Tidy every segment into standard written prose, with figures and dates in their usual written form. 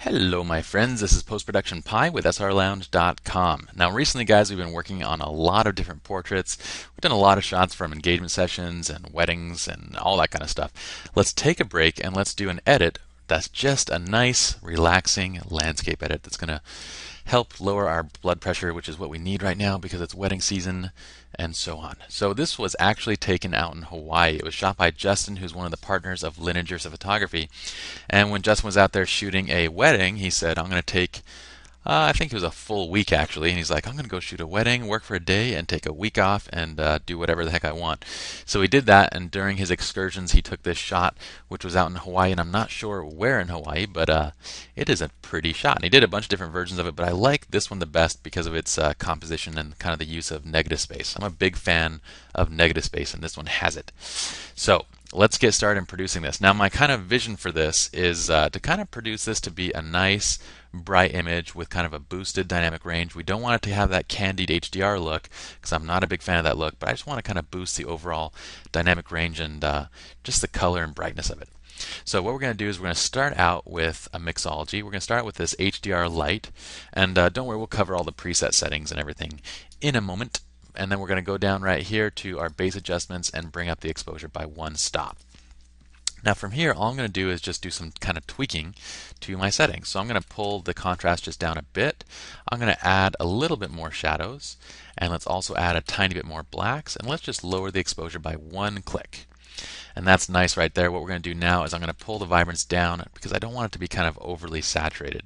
Hello my friends, this is Post-Production Pi with srlounge.com. Now recently guys, we've been working on a lot of different portraits. We've done a lot of shots from engagement sessions and weddings and all that kind of stuff. Let's take a break and let's do an edit that's just a nice, relaxing landscape edit that's going to help lower our blood pressure, which is what we need right now because it's wedding season and so on. So this was actually taken out in Hawaii. It was shot by Justin, who's one of the partners of Lineages of Photography. And when Justin was out there shooting a wedding, he said, I'm going to take I think it was a full week actually, and he's like, I'm going to go shoot a wedding, work for a day, and take a week off and do whatever the heck I want. So he did that, and during his excursions, he took this shot, which was out in Hawaii, and I'm not sure where in Hawaii, but it is a pretty shot. And he did a bunch of different versions of it, but I like this one the best because of its composition and kind of the use of negative space. I'm a big fan of negative space, and this one has it. So let's get started in producing this. Now my kind of vision for this is to kind of produce this to be a nice bright image with kind of a boosted dynamic range. We don't want it to have that candied HDR look because I'm not a big fan of that look, but I just want to kind of boost the overall dynamic range and just the color and brightness of it. So what we're going to do is we're going to start out with a mixology. We're going to start out with this HDR light, and don't worry, we'll cover all the preset settings and everything in a moment. And then we're going to go down right here to our base adjustments and bring up the exposure by one stop. Now from here, all I'm going to do is just do some kind of tweaking to my settings. So I'm going to pull the contrast just down a bit. I'm going to add a little bit more shadows, and let's also add a tiny bit more blacks, and let's just lower the exposure by one click. And that's nice right there. What we're going to do now is I'm going to pull the vibrance down because I don't want it to be kind of overly saturated.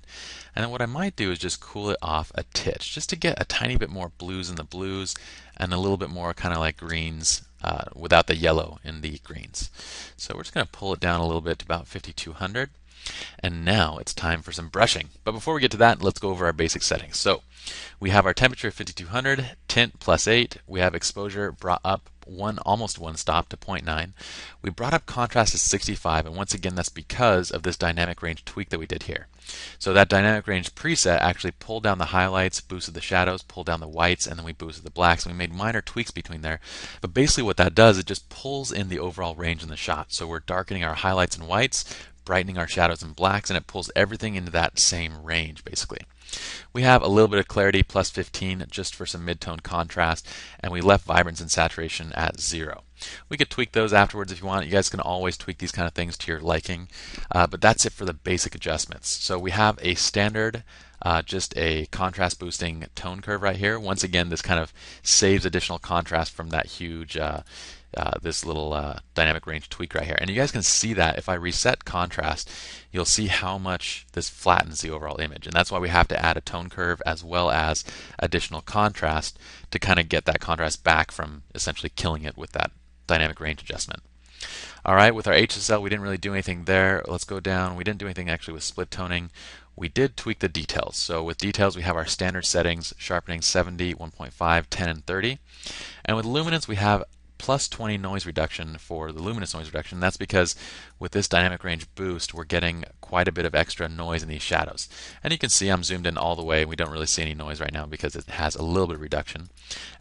And then what I might do is just cool it off a titch, just to get a tiny bit more blues in the blues and a little bit more kind of like greens without the yellow in the greens. So we're just going to pull it down a little bit to about 5200. And now it's time for some brushing. But before we get to that, let's go over our basic settings. So we have our temperature 5200, tint +8, we have exposure brought up almost one stop to 0.9. We brought up contrast to 65, and once again that's because of this dynamic range tweak that we did here. So that dynamic range preset actually pulled down the highlights, boosted the shadows, pulled down the whites, and then we boosted the blacks, and we made minor tweaks between there. But basically what that does, it just pulls in the overall range in the shot. So we're darkening our highlights and whites, brightening our shadows and blacks, and it pulls everything into that same range basically. We have a little bit of clarity +15 just for some mid-tone contrast, and we left vibrance and saturation at 0. We could tweak those afterwards if you want. You guys can always tweak these kind of things to your liking, but that's it for the basic adjustments. So we have a standard just a contrast boosting tone curve right here. Once again, this kind of saves additional contrast from that huge this little dynamic range tweak right here. And you guys can see that if I reset contrast, you'll see how much this flattens the overall image. And that's why we have to add a tone curve as well as additional contrast to kind of get that contrast back from essentially killing it with that dynamic range adjustment. Alright, with our HSL we didn't really do anything there. Let's go down. We didn't do anything actually with split toning. We did tweak the details. So with details we have our standard settings, sharpening 70, 1.5, 10, and 30. And with luminance we have +20 noise reduction for the luminous noise reduction. That's because with this dynamic range boost we're getting quite a bit of extra noise in these shadows. And you can see I'm zoomed in all the way. We don't really see any noise right now because it has a little bit of reduction.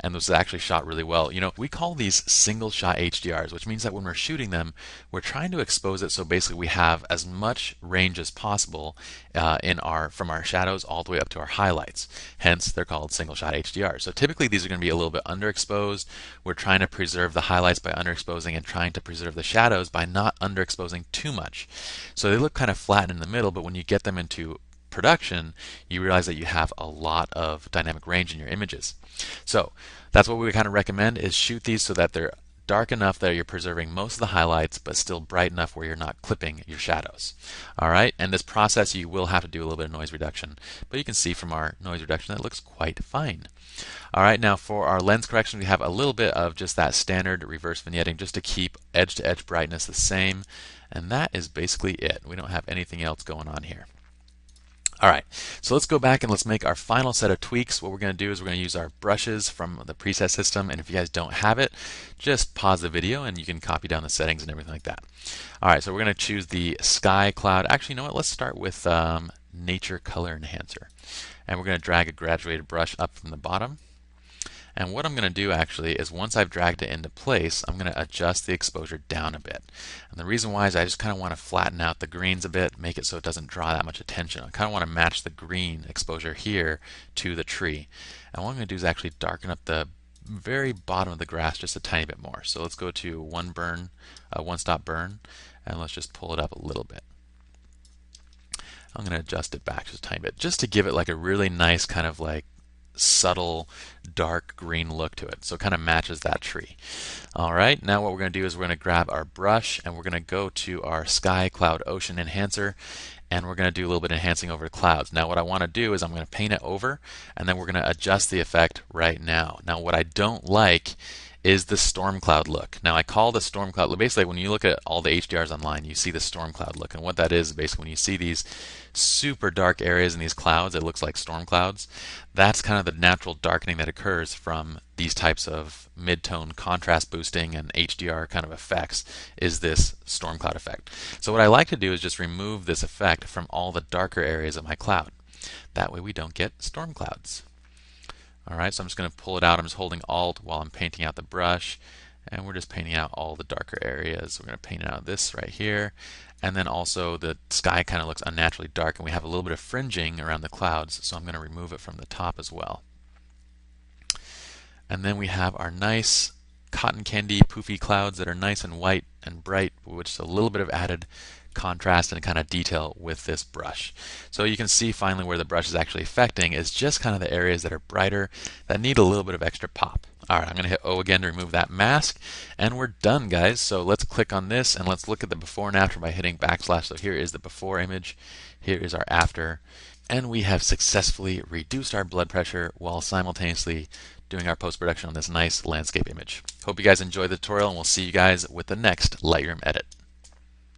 And this is actually shot really well. You know, we call these single shot HDRs, which means that when we're shooting them, we're trying to expose it so basically we have as much range as possible from our shadows all the way up to our highlights. Hence, they're called single shot HDRs. So typically these are going to be a little bit underexposed. We're trying to preserve the highlights by underexposing and trying to preserve the shadows by not underexposing too much. So they look kind of flat in the middle, but when you get them into production, you realize that you have a lot of dynamic range in your images. So that's what we kind of recommend, is shoot these so that they're dark enough that you're preserving most of the highlights, but still bright enough where you're not clipping your shadows. Alright, and this process you will have to do a little bit of noise reduction, but you can see from our noise reduction that it looks quite fine. Alright, now for our lens correction we have a little bit of just that standard reverse vignetting just to keep edge-to-edge brightness the same, and that is basically it. We don't have anything else going on here. Alright, so let's go back and let's make our final set of tweaks. What we're going to do is we're going to use our brushes from the preset system, and if you guys don't have it, just pause the video and you can copy down the settings and everything like that. Alright, so we're going to choose the sky cloud. Actually, you know what? Let's start with nature color enhancer. And we're going to drag a graduated brush up from the bottom. And what I'm going to do actually is once I've dragged it into place, I'm going to adjust the exposure down a bit. And the reason why is I just kind of want to flatten out the greens a bit, make it so it doesn't draw that much attention. I kind of want to match the green exposure here to the tree. And what I'm going to do is actually darken up the very bottom of the grass just a tiny bit more. So let's go to one stop burn, and let's just pull it up a little bit. I'm going to adjust it back just a tiny bit, just to give it like a really nice kind of like subtle dark green look to it. So it kind of matches that tree. All right, now what we're going to do is we're going to grab our brush and we're going to go to our Sky, Cloud, Ocean Enhancer, and we're going to do a little bit of enhancing over the clouds. Now what I want to do is I'm going to paint it over, and then we're going to adjust the effect right now. Now what I don't like is the storm cloud look. Now I call the storm cloud look, basically when you look at all the HDRs online, you see the storm cloud look. And what that is basically when you see these super dark areas in these clouds, it looks like storm clouds. That's kind of the natural darkening that occurs from these types of mid-tone contrast boosting and HDR kind of effects, is this storm cloud effect. So what I like to do is just remove this effect from all the darker areas of my cloud. That way we don't get storm clouds. Alright, so I'm just going to pull it out. I'm just holding Alt while I'm painting out the brush, and we're just painting out all the darker areas. We're going to paint out this right here, and then also the sky kind of looks unnaturally dark, and we have a little bit of fringing around the clouds, so I'm going to remove it from the top as well. And then we have our nice cotton candy poofy clouds that are nice and white and bright, which is a little bit of added contrast and kind of detail with this brush. So you can see finally where the brush is actually affecting is just kind of the areas that are brighter that need a little bit of extra pop. Alright, I'm going to hit O again to remove that mask, and we're done, guys. So let's click on this and let's look at the before and after by hitting backslash. So here is the before image, here is our after, and we have successfully reduced our blood pressure while simultaneously doing our post-production on this nice landscape image. Hope you guys enjoyed the tutorial, and we'll see you guys with the next Lightroom edit.